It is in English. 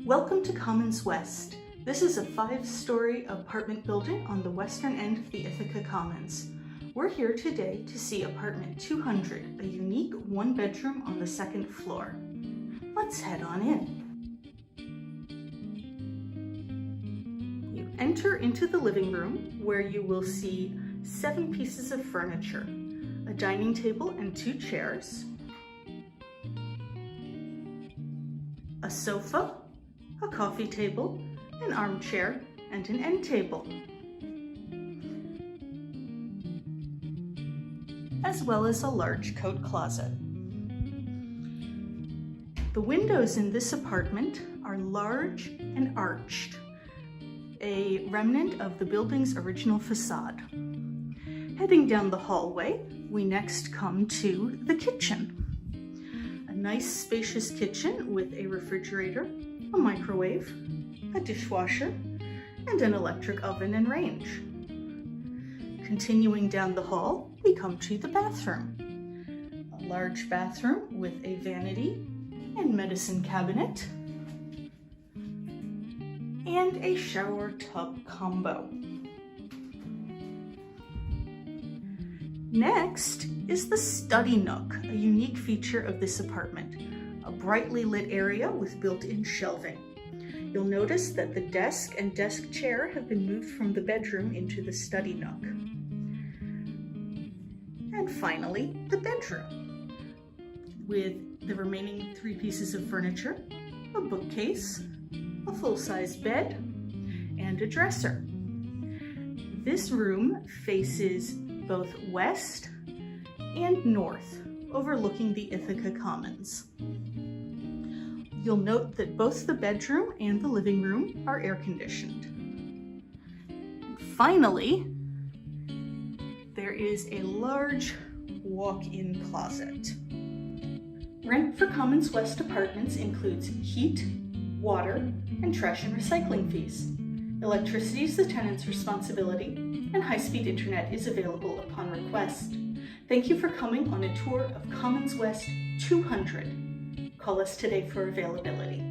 Welcome to Commons West. This is a 5-story apartment building on the western end of the Ithaca Commons. We're here today to see apartment 200, a unique 1-bedroom on the 2nd floor. Let's head on in. You enter into the living room where you will see 7 pieces of furniture, a dining table and 2 chairs, a sofa, a coffee table, an armchair, and an end table, as well as a large coat closet. The windows in this apartment are large and arched, a remnant of the building's original facade. Heading down the hallway, we next come to the kitchen. A nice spacious kitchen with a refrigerator, a microwave, a dishwasher, and an electric oven and range. Continuing down the hall, we come to the bathroom. A large bathroom with a vanity and medicine cabinet, and a shower tub combo. Next is the study nook, a unique feature of this apartment. A brightly lit area with built-in shelving. You'll notice that the desk and desk chair have been moved from the bedroom into the study nook. And finally, the bedroom, with the remaining 3 pieces of furniture, a bookcase, a full-size bed, and a dresser. This room faces both west and north, overlooking the Ithaca Commons. You'll note that both the bedroom and the living room are air-conditioned. And finally, there is a large walk-in closet. Rent for Commons West apartments includes heat, water, and trash and recycling fees. Electricity is the tenant's responsibility, and high-speed internet is available upon request. Thank you for coming on a tour of Commons West 200. Call us today for availability.